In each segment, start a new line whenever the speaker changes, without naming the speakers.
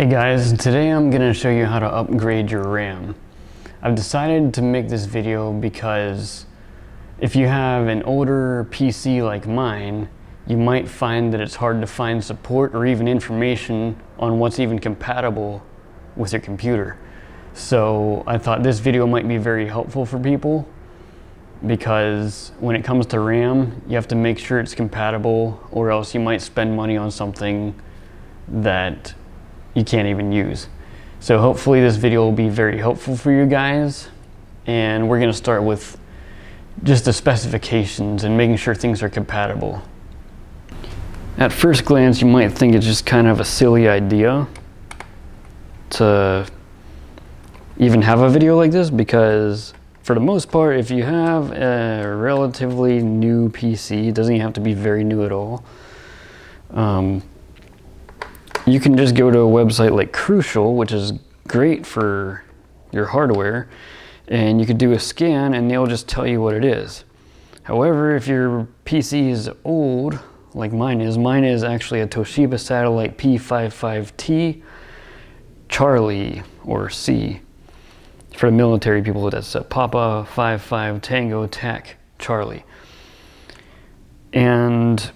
Hey guys, today I'm going to show you how to upgrade your RAM. I've decided to make this video because if you have an older PC like mine, you might find that it's hard to find support or even information on what's even compatible with your computer. So I thought this video might be very helpful for people because when it comes to RAM, you have to make sure it's compatible or else you might spend money on something that you can't even use. So hopefully this video will be very helpful for you guys, and we're going to start with just the specifications and making sure things are compatible. At first glance you might think it's just kind of a silly idea to even have a video like this, because for the most part if you have a relatively new PC, it doesn't even have to be very new at all, you can just go to a website like Crucial, which is great for your hardware, and you could do a scan and they'll just tell you what it is. However, if your PC is old, like mine is actually a Toshiba Satellite P55T Charlie, or C. For the military people, that's Papa 55 Tango Tac Charlie. And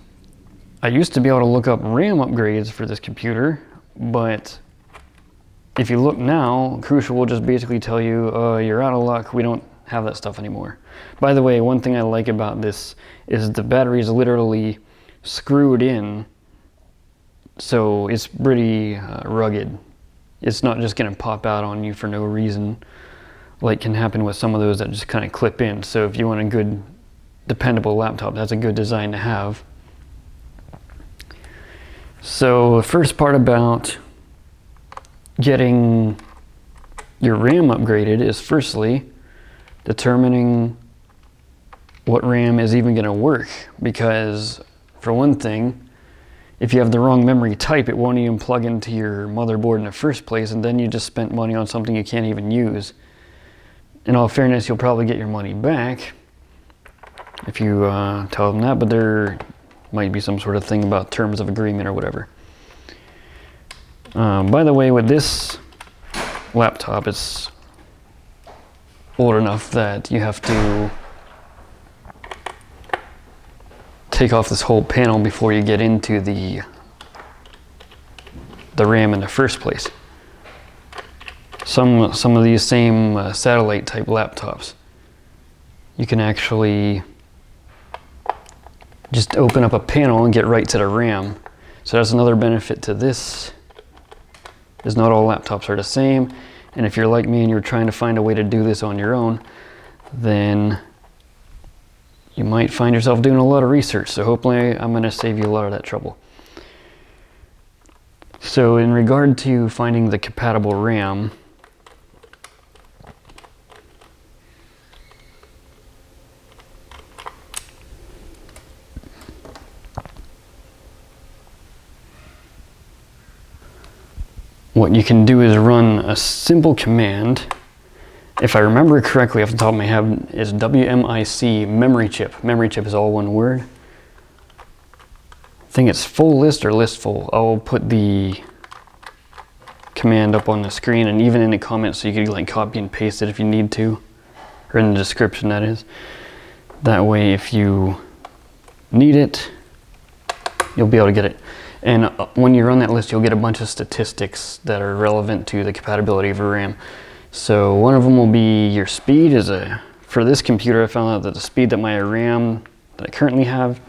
I used to be able to look up RAM upgrades for this computer, but if you look now, Crucial will just basically tell you, you're out of luck, we don't have that stuff anymore. By the way, one thing I like about this is the battery is literally screwed in, so it's pretty rugged. It's not just going to pop out on you for no reason, like can happen with some of those that just kind of clip in. So if you want a good, dependable laptop, that's a good design to have. So the first part about getting your RAM upgraded is firstly determining what RAM is even going to work, because for one thing, if you have the wrong memory type, it won't even plug into your motherboard in the first place, and then you just spent money on something you can't even use. In all fairness, you'll probably get your money back if you tell them that, but there might be some sort of thing about terms of agreement or whatever. By the way, with this laptop, it's old enough that you have to take off this whole panel before you get into the RAM in the first place. Some of these same satellite type laptops, you can actually just open up a panel and get right to the RAM. So that's another benefit to this, is not all laptops are the same, and if you're like me and you're trying to find a way to do this on your own, then you might find yourself doing a lot of research. So hopefully I'm going to save you a lot of that trouble. So in regard to finding the compatible RAM, what you can do is run a simple command. If I remember correctly off the top of my head, is WMIC memory chip. Memory chip is all one word. I think it's full list or list full. I'll put the command up on the screen and even in the comments so you can like copy and paste it if you need to, or in the description that is. That way if you need it, you'll be able to get it. And when you run that list, you'll get a bunch of statistics that are relevant to the compatibility of your RAM. So one of them will be your speed. For this computer, I found out that the speed that my RAM that I currently have,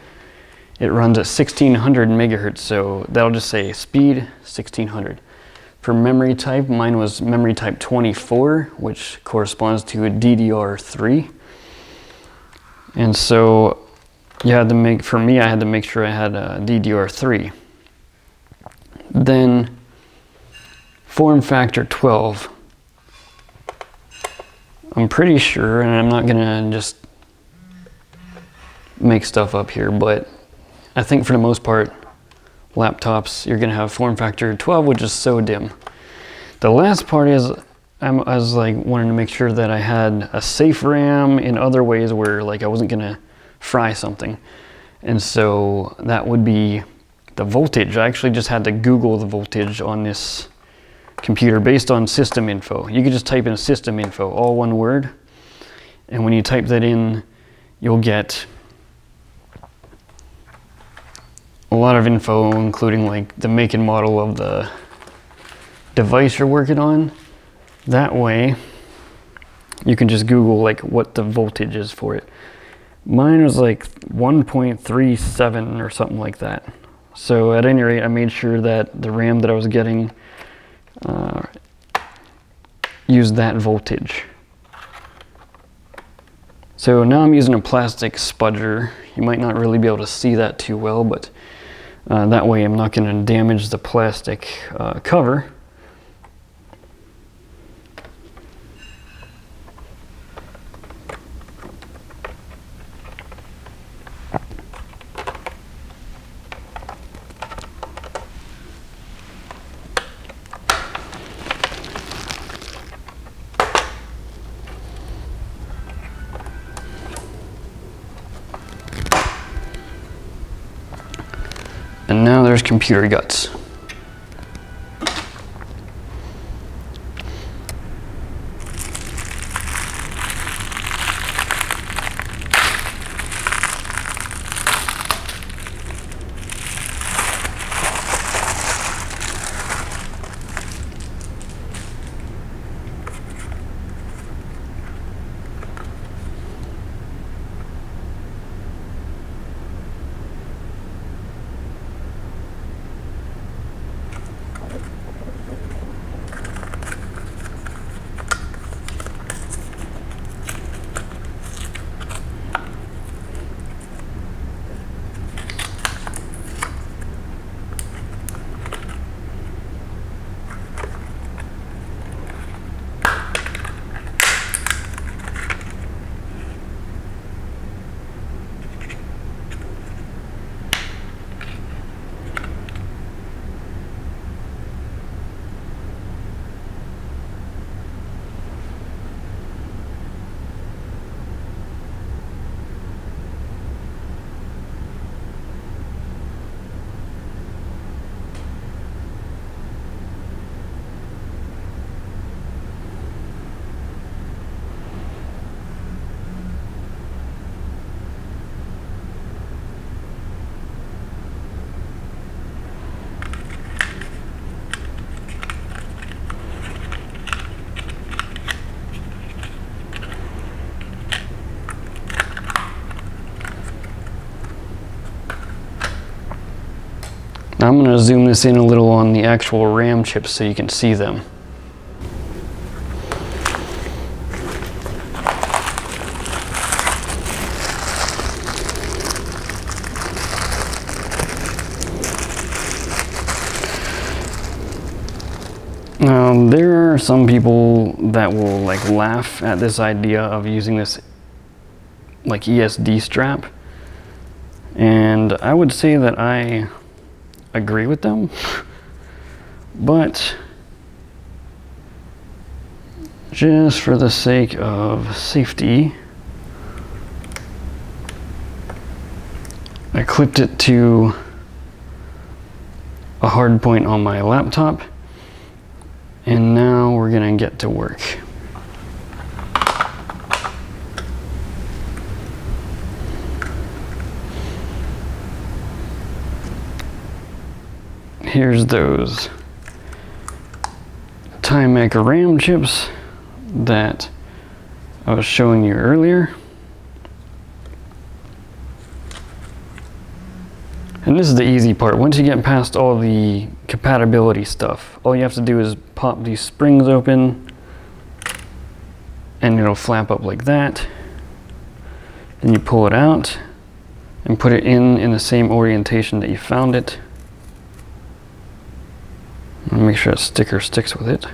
it runs at 1600 megahertz. So that'll just say speed 1600. For memory type, mine was memory type 24, which corresponds to a DDR3. And so you had to make, for me, I had to make sure I had a DDR3. Then form factor 12. I'm pretty sure, and I'm not gonna just make stuff up here, but I think for the most part, laptops, you're gonna have form factor 12, which is SO-DIMM. The last part is, I was like wanting to make sure that I had a safe RAM in other ways where like I wasn't gonna fry something. And so that would be the voltage. I actually just had to Google the voltage on this computer based on system info. You could just type in system info, all one word. And when you type that in, you'll get a lot of info, including like the make and model of the device you're working on. That way, you can just Google like what the voltage is for it. Mine was like 1.37 or something like that. So at any rate, I made sure that the RAM that I was getting used that voltage. So now I'm using a plastic spudger. You might not really be able to see that too well, but that way I'm not going to damage the plastic cover. And now there's computer guts. Now I'm going to zoom this in a little on the actual RAM chips so you can see them. Now there are some people that will like laugh at this idea of using this like ESD strap, and I would say that I agree with them, but just for the sake of safety, I clipped it to a hard point on my laptop, and now we're gonna get to work. Here's those Timex RAM chips that I was showing you earlier. And this is the easy part. Once you get past all the compatibility stuff, all you have to do is pop these springs open and it'll flap up like that. Then you pull it out and put it in the same orientation that you found it. And make sure that sticker sticks with it.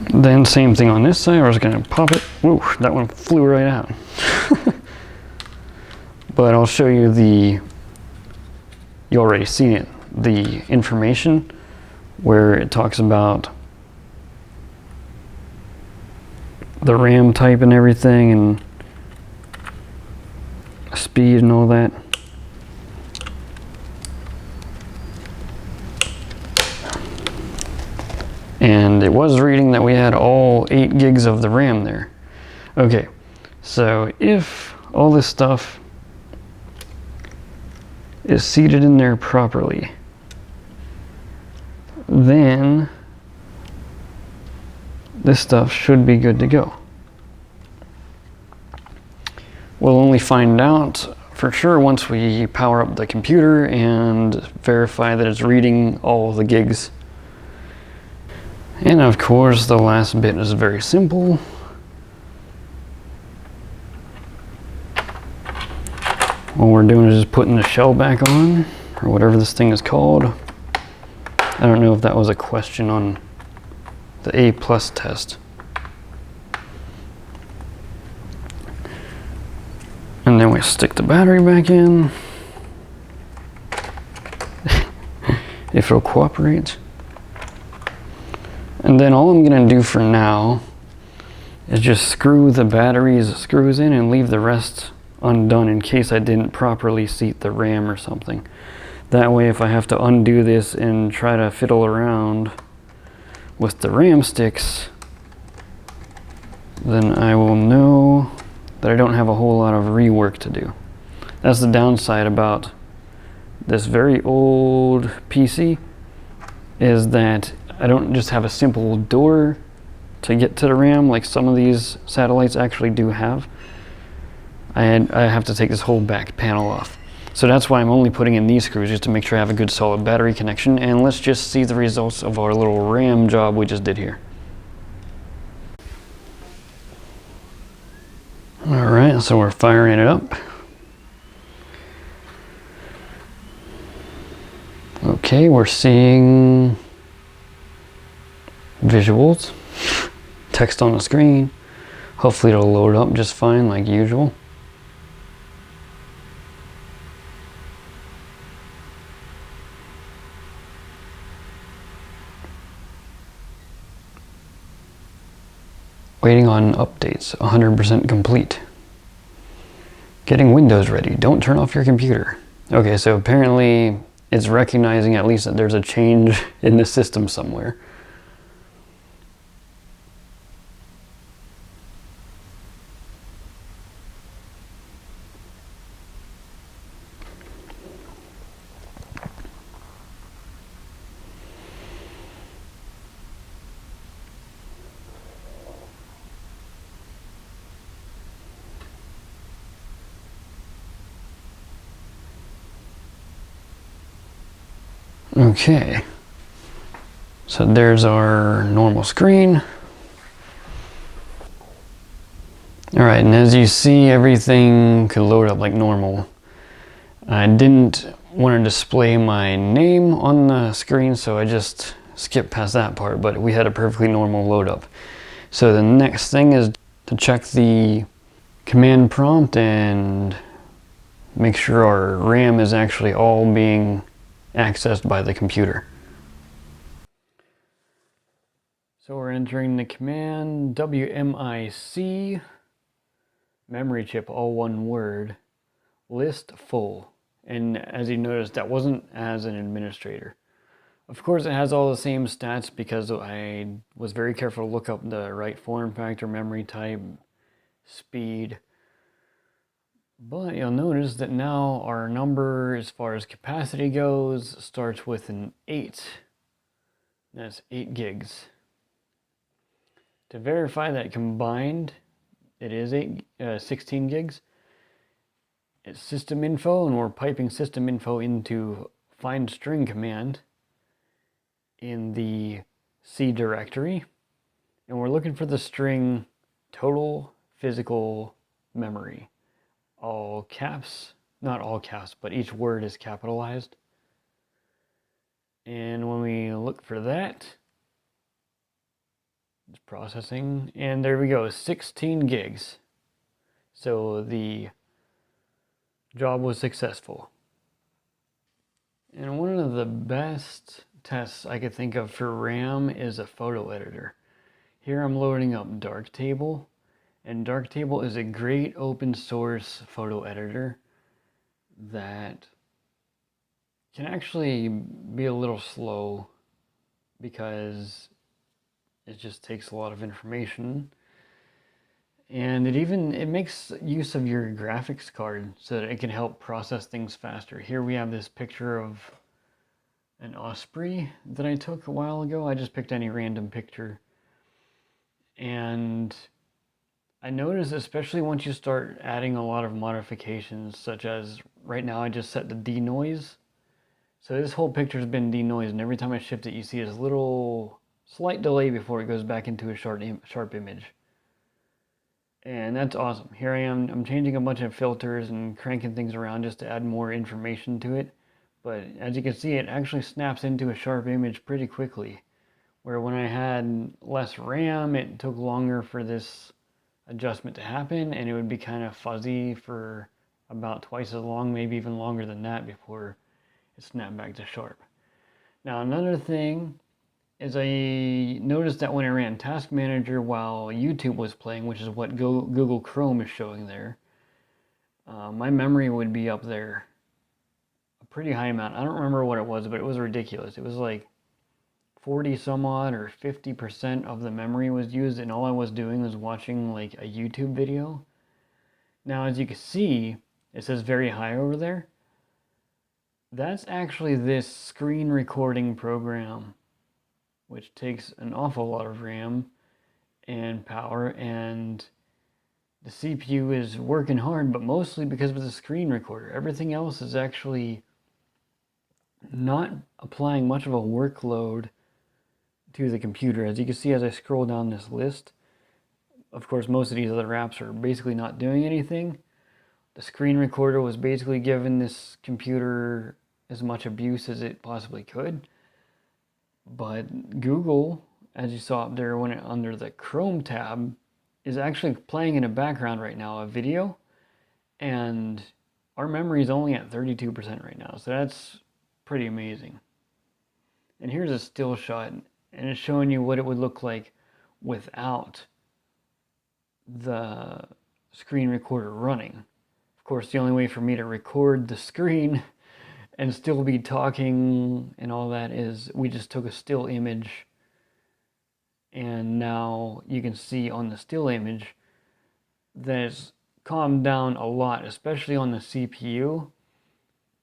Then same thing on this side. I was going to pop it. Whoa, that one flew right out. But I'll show you you already seen it, the information where it talks about the RAM type and everything and speed and all that. And it was reading that we had all 8 gigs of the RAM there. Okay, so if all this stuff is seated in there properly, then this stuff should be good to go. We'll only find out for sure once we power up the computer and verify that it's reading all the gigs. And of course, the last bit is very simple. All we're doing is just putting the shell back on, or whatever this thing is called. I don't know if that was a question on the A+ test. And then we stick the battery back in, if it'll cooperate. And then all I'm gonna do for now is just screw the battery's screws in and leave the rest undone in case I didn't properly seat the RAM or something. That way, if I have to undo this and try to fiddle around with the RAM sticks, then I will know that I don't have a whole lot of rework to do. That's the downside about this very old PC, is that I don't just have a simple door to get to the RAM like some of these satellites actually do have. I have to take this whole back panel off. So that's why I'm only putting in these screws, just to make sure I have a good solid battery connection. And let's just see the results of our little RAM job we just did here. All right, so we're firing it up. Okay, we're seeing visuals, text on the screen. Hopefully it'll load up just fine like usual. Waiting on updates, 100% complete. Getting Windows ready, don't turn off your computer. Okay, so apparently it's recognizing at least that there's a change in the system somewhere. Okay, so there's our normal screen. All right, and as you see, everything could load up like normal. I didn't want to display my name on the screen, so I just skipped past that part, but we had a perfectly normal load up. So the next thing is to check the command prompt and make sure our RAM is actually all being accessed by the computer. So we're entering the command WMIC, memory chip, all one word, list full. And as you noticed, that wasn't as an administrator. Of course, it has all the same stats because I was very careful to look up the right form factor, memory type, speed. But you'll notice that now our number as far as capacity goes starts with an 8. That's 8 gigs. To verify that combined it is 16 gigs, it's system info, and we're piping system info into find string command in the C directory, and we're looking for the string total physical memory. All caps, not all caps, but each word is capitalized. And when we look for that, it's processing, and there we go, 16 gigs. So the Job was successful. And one of the best tests I could think of for RAM is a photo editor. Here I'm loading up Darktable, and Darktable is a great open source photo editor that can actually be a little slow because it just takes a lot of information. And it makes use of your graphics card so that it can help process things faster. Here we have this picture of an osprey that I took a while ago. I just picked any random picture. And I noticed, especially once you start adding a lot of modifications, such as right now I just set the denoise. So this whole picture has been denoised, and every time I shift it, you see this little slight delay before it goes back into a sharp image. And that's awesome. Here I am, I'm changing a bunch of filters and cranking things around just to add more information to it. But as you can see, it actually snaps into a sharp image pretty quickly. Where when I had less RAM, it took longer for this adjustment to happen, and it would be kind of fuzzy for about twice as long, maybe even longer than that before it snapped back to sharp. Now another thing is I noticed that when I ran Task Manager while YouTube was playing, which is what Google Chrome is showing there, my memory would be up there a pretty high amount. I don't remember what it was, but it was ridiculous. It was like 40 some odd or 50% of the memory was used, and all I was doing was watching like a YouTube video. Now as you can see, it says very high over there. That's actually this screen recording program, which takes an awful lot of RAM and power, and the CPU is working hard, but mostly because of the screen recorder. Everything else is actually not applying much of a workload to the computer. As you can see, as I scroll down this list, of course most of these other apps are basically not doing anything. The screen recorder was basically giving this computer as much abuse as it possibly could. But Google, as you saw up there under the Chrome tab, is actually playing in the background right now a video, and our memory is only at 32% right now, so that's pretty amazing. And here's a still shot, and it's showing you what it would look like without the screen recorder running. Of course, the only way for me to record the screen and still be talking and all that is we just took a still image, and now you can see on the still image that it's calmed down a lot, especially on the CPU,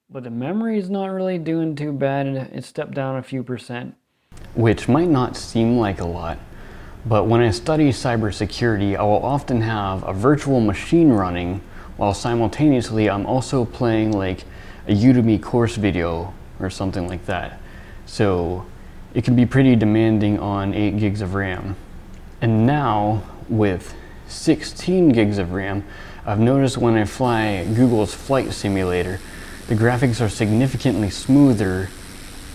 but the memory is not really doing too bad. It stepped down a few percent, which might not seem like a lot, but when I study cybersecurity, I will often have a virtual machine running while simultaneously I'm also playing like a Udemy course video or something like that. So it can be pretty demanding on 8 gigs of RAM. And now with 16 gigs of RAM, I've noticed when I fly Google's flight simulator, the graphics are significantly smoother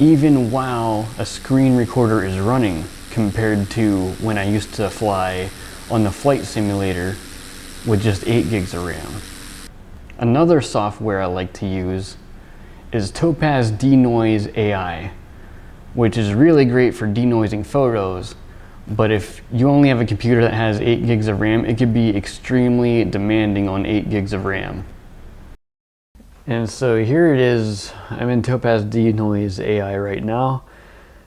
even while a screen recorder is running compared to when I used to fly on the flight simulator with just 8 gigs of RAM. Another software I like to use is Topaz Denoise AI, which is really great for denoising photos, but if you only have a computer that has 8 gigs of RAM, it could be extremely demanding on 8 gigs of RAM. And so here it is, I'm in Topaz Denoise AI right now.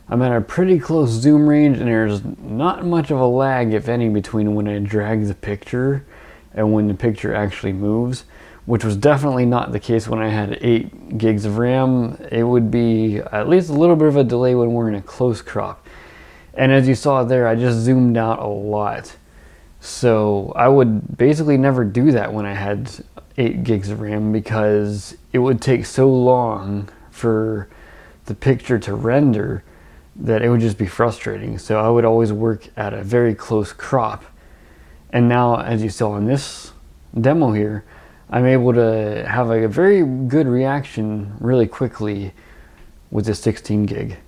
I'm at a pretty close zoom range, and there's not much of a lag, if any, between when I drag the picture and when the picture actually moves, which was definitely not the case when I had 8 gigs of RAM. It would be at least a little bit of a delay when we're in a close crop. And as you saw there, I just zoomed out a lot. So I would basically never do that when I had 8 gigs of RAM because it would take so long for the picture to render that it would just be frustrating. So I would always work at a very close crop. And now, as you saw in this demo here, I'm able to have a very good reaction really quickly with the 16 gig.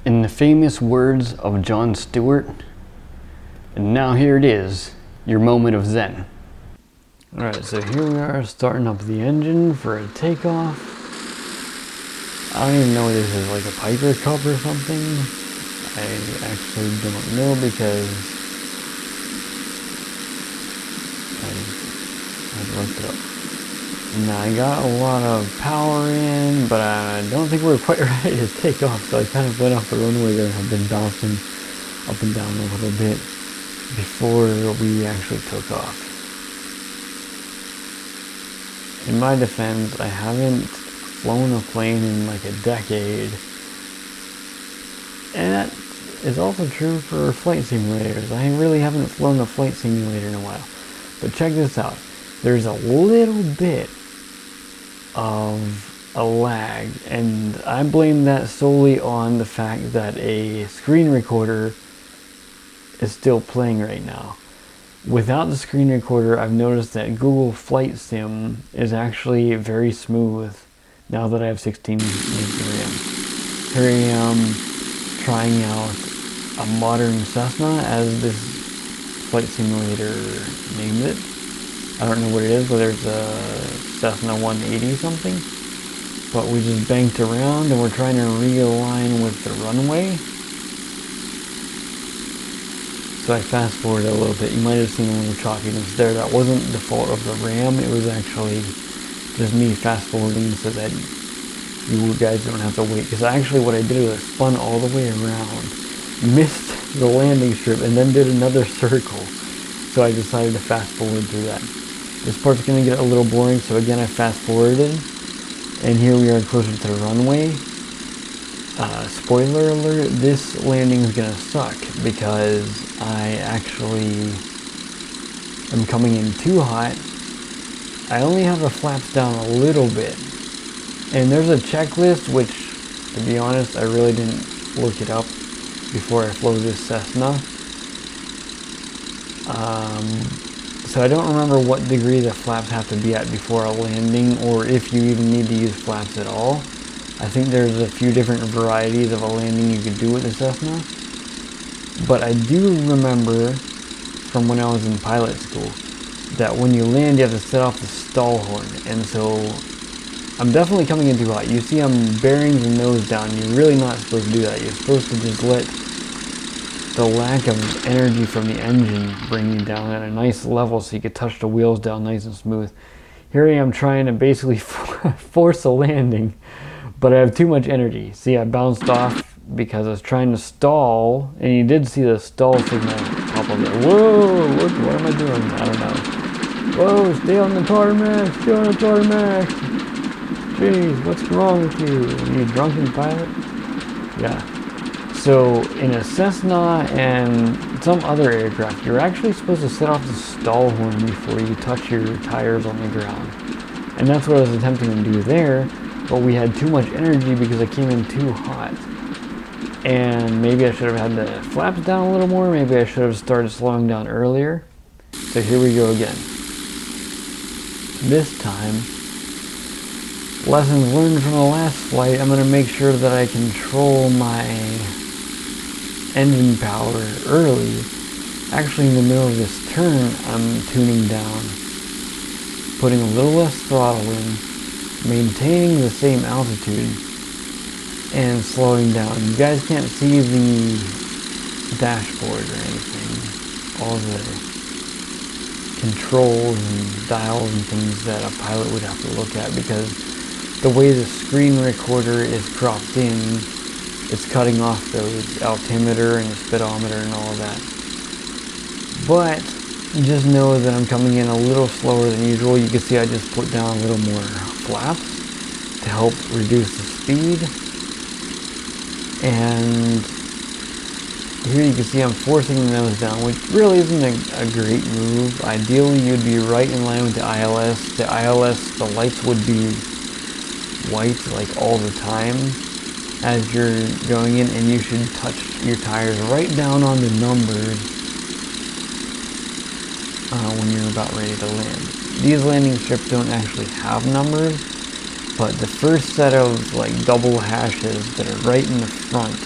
In the famous words of Jon Stewart, and now here it is, your moment of zen. Alright, so here we are starting up the engine for a takeoff. I don't even know if this is like a Piper Cup or something. I actually don't know because I looked it up. Now I got a lot of power in, but I don't think we're quite ready to take off, so I kind of went off the runway there. I've been bouncing up and down a little bit before we actually took off. In my defense, I haven't flown a plane in like a decade, and that is also true for flight simulators. I really haven't flown a flight simulator in a while. But check this out. There's a little bit of a lag, and I blame that solely on the fact that a screen recorder is still playing right now. Without the screen recorder, I've noticed that Google Flight Sim is actually very smooth now that I have 16 gigs of RAM. Here I am trying out a modern Cessna, as this flight simulator named it. I don't know what it is, whether it's a Cessna 180 something, but we just banked around and we're trying to realign with the runway. So I fast forwarded a little bit. You might have seen a little choppiness there. That wasn't the fault of the RAM, it was actually just me fast forwarding so that you guys don't have to wait. Because actually what I did was I spun all the way around, missed the landing strip, and then did another circle. So I decided to fast forward through that. This part's going to get a little boring, so again I fast forwarded, and here we are closer to the runway. Spoiler alert, this landing is going to suck because I actually am coming in too hot. I only have the flaps down a little bit, and there's a checklist, which, to be honest, I really didn't look it up before I flew this Cessna. So I don't remember what degree the flaps have to be at before a landing, or if you even need to use flaps at all. I think there's a few different varieties of a landing you could do with the Cessna. But I do remember from when I was in pilot school that when you land you have to set off the stall horn, and so I'm definitely coming in too hot. You see I'm bearing the nose down. You're really not supposed to do that. You're supposed to just let the lack of energy from the engine bring you down at a nice level so you could touch the wheels down nice and smooth. Here I am trying to basically force a landing, but I have too much energy. See, I bounced off because I was trying to stall, and you did see the stall signal pop up there. Whoa, what am I doing? I don't know. Whoa, stay on the tarmac, stay on the tarmac. Jeez, what's wrong with you? Are you a drunken pilot? Yeah. So in a Cessna and some other aircraft, you're actually supposed to set off the stall horn before you touch your tires on the ground. And that's what I was attempting to do there, but we had too much energy because I came in too hot. And maybe I should have had the flaps down a little more, maybe I should have started slowing down earlier. So here we go again. This time, lessons learned from the last flight, I'm going to make sure that I control my engine power early. Actually, in the middle of this turn, I'm tuning down, putting a little less throttle in, maintaining the same altitude, and slowing down. You guys can't see the dashboard or anything. All the controls and dials and things that a pilot would have to look at, because the way the screen recorder is cropped in, it's cutting off those altimeter and the speedometer and all of that. But just know that I'm coming in a little slower than usual. You can see I just put down a little more flaps to help reduce the speed. And here you can see I'm forcing the nose down, which really isn't a great move. Ideally, you'd be right in line with the ILS. The ILS, the lights would be white like all the time as you're going in, and you should touch your tires right down on the numbers when you're about ready to land. These landing strips don't actually have numbers, but the first set of like double hashes that are right in the front,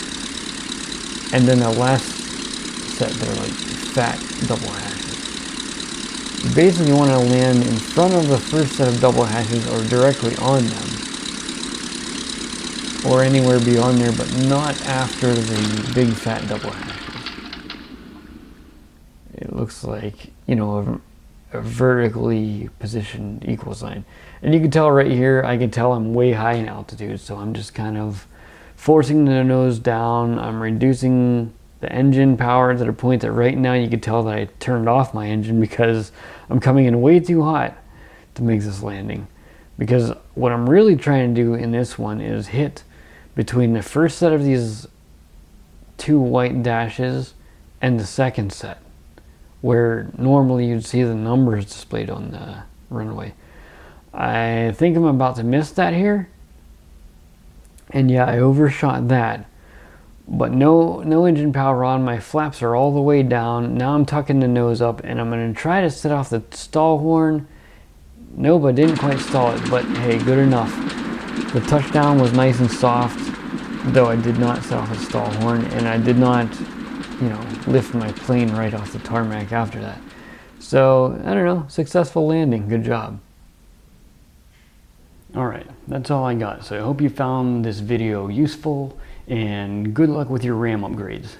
and then the last set that are like fat double hashes, You basically want to land in front of the first set of double hatches or directly on them, or anywhere beyond there, but not after the big fat double hatches. It looks like, you know, a vertically positioned equal sign. And you can tell right here, I can tell I'm way high in altitude, so I'm just kind of forcing the nose down. I'm reducing the engine power to the point that right now you can tell that I turned off my engine because I'm coming in way too hot to make this landing. Because what I'm really trying to do in this one is hit between the first set of these two white dashes and the second set, where normally you'd see the numbers displayed on the runway. I think I'm about to miss that here. And yeah, I overshot that. But no engine power on. My flaps are all the way down. Now I'm tucking the nose up, and I'm going to try to set off the stall horn. Nope, I didn't quite stall it, but hey, good enough. The touchdown was nice and soft, though I did not set off the stall horn, and I did not, you know, lift my plane right off the tarmac after that. So, I don't know, successful landing, good job. Alright, that's all I got. So I hope you found this video useful, and good luck with your RAM upgrades.